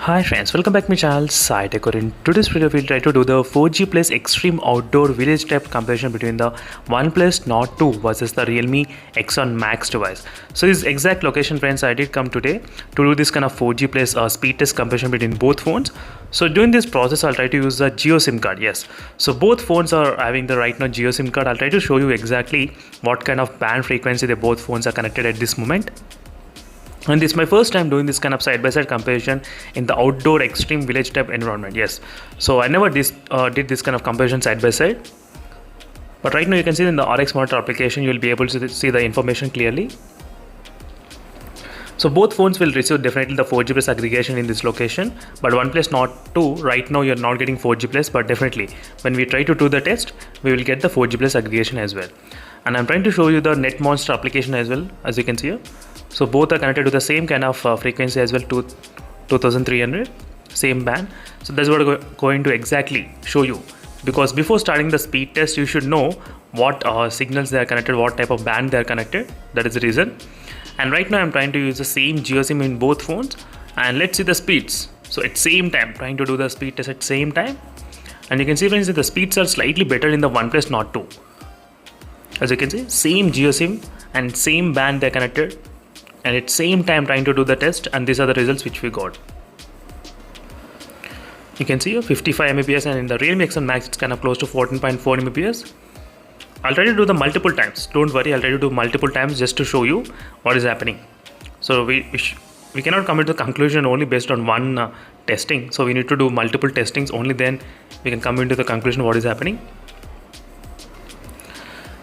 Hi friends, welcome back to my channel SciTech. In today's video we'll try to do the 4G plus extreme outdoor village type comparison between the Oneplus Nord 2 versus the Realme X7 Max device. So this exact location friends, I did come today to do this kind of 4G plus speed test comparison between both phones. So during this process I'll try to use the Geo SIM card. Yes, so both phones are having the right now Geo SIM card. I'll try to show you exactly what kind of band frequency they both phones are connected at this moment. And this is my first time doing this kind of side-by-side comparison in the outdoor extreme village type environment. Yes, so I never did this kind of comparison side-by-side. But right now you can see in the RX monitor application, you will be able to see the information clearly. So both phones will receive definitely the 4G plus aggregation in this location. But OnePlus Nord 2, right now you're not getting 4G plus, but definitely when we try to do the test, we will get the 4G plus aggregation as well. And I'm trying to show you the Net Monster application as well, as you can see here. So both are connected to the same kind of frequency as well, to 2300, same band. So that's what I'm going to exactly show you, because before starting the speed test you should know what signals they are connected, what type of band they are connected. That is the reason. And right now I'm trying to use the same GeoSIM in both phones, and let's see the speeds. So at same time, trying to do the speed test at same time, and you can see friends that the speeds are slightly better in the OnePlus Nord 2. As you can see, same GeoSIM and same band they're connected, and at same time trying to do the test, and these are the results which we got. You can see here 55 Mbps, and in the Realme X7 Max it's kind of close to 14.4 Mbps. I'll try to do the multiple times, don't worry, I'll try to do multiple times just to show you what is happening. So we cannot come to the conclusion only based on one testing, so we need to do multiple testings, only then we can come into the conclusion what is happening.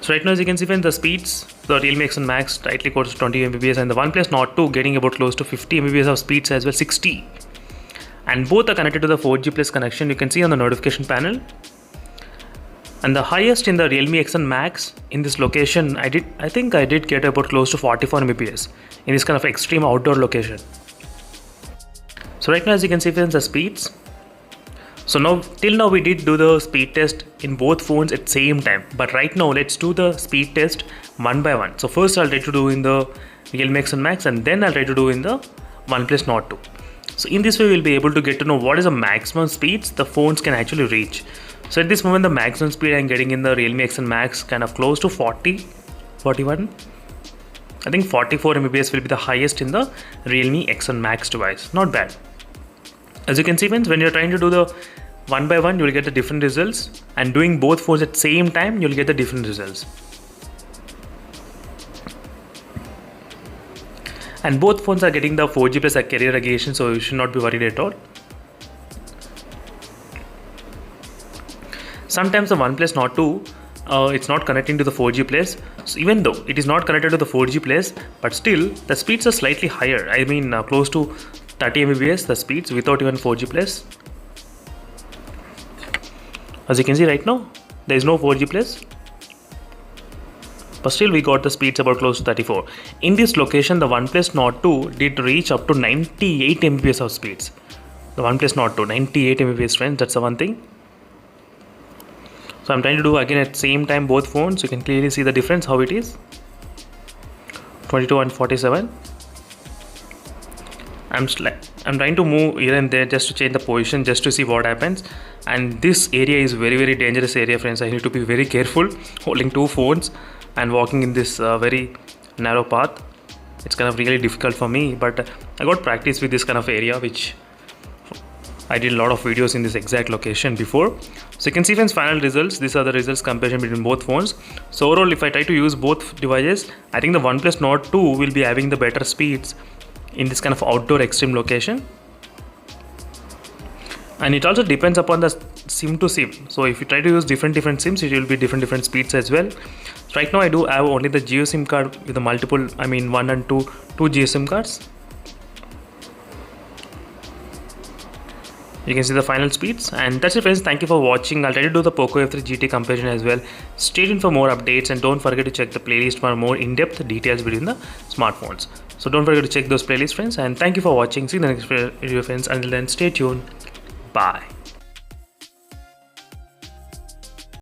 So right now as you can see friends, the speeds, the Realme X7 Max slightly close to 20 Mbps, and the OnePlus Nord 2 getting about close to 50 Mbps of speeds as well, 60. And both are connected to the 4G plus connection, you can see on the notification panel. And the highest in the Realme X7 Max in this location, I think I did get about close to 44 Mbps in this kind of extreme outdoor location. So right now as you can see friends, the speeds. So now till now we did do the speed test in both phones at same time, but right now let's do the speed test one by one. So first I'll try to do in the Realme X7 Max, and then I'll try to do in the OnePlus Nord 2. So in this way we'll be able to get to know what is the maximum speeds the phones can actually reach. So at this moment the maximum speed I'm getting in the Realme X7 Max kind of close to 41. I think 44 Mbps will be the highest in the Realme X7 Max device. Not bad. As you can see friends, when you're trying to do the one by one, you will get the different results, and doing both phones at same time, you'll get the different results. And both phones are getting the 4G plus carrier aggregation, so you should not be worried at all. Sometimes the OnePlus Nord 2, it's not connecting to the 4G plus. So even though it is not connected to the 4G plus, but still the speeds are slightly higher. I mean close to 30 Mbps the speeds without even 4G plus. As you can see right now, there is no 4G plus, but still we got the speeds about close to 34. In this location, the OnePlus Nord 2 did reach up to 98 Mbps of speeds. The OnePlus Nord 2, 98 Mbps friends, that's the one thing. So I'm trying to do again at same time both phones. You can clearly see the difference how it is. 22 and 47. I'm trying to move here and there just to change the position, just to see what happens. And this area is very dangerous area friends. I need to be very careful holding two phones and walking in this very narrow path. It's kind of really difficult for me, but I got practice with this kind of area, which I did a lot of videos in this exact location before. So you can see friends, final results. These are the results comparison between both phones. So overall, if I try to use both devices, I think the OnePlus Nord 2 will be having the better speeds in this kind of outdoor extreme location. And it also depends upon the SIM to SIM. So if you try to use different SIMs, it will be different speeds as well. So right now I do have only the Geo SIM card with the multiple, I mean 1 and 2 Geo SIM cards. You can see the final speeds, and that's it friends. Thank you for watching. I'll try to do the Poco F3 GT comparison as well. Stay tuned for more updates, and don't forget to check the playlist for more in-depth details between the smartphones. So don't forget to check those playlists friends, and thank you for watching. See you in the next video friends. Until then, stay tuned. Bye.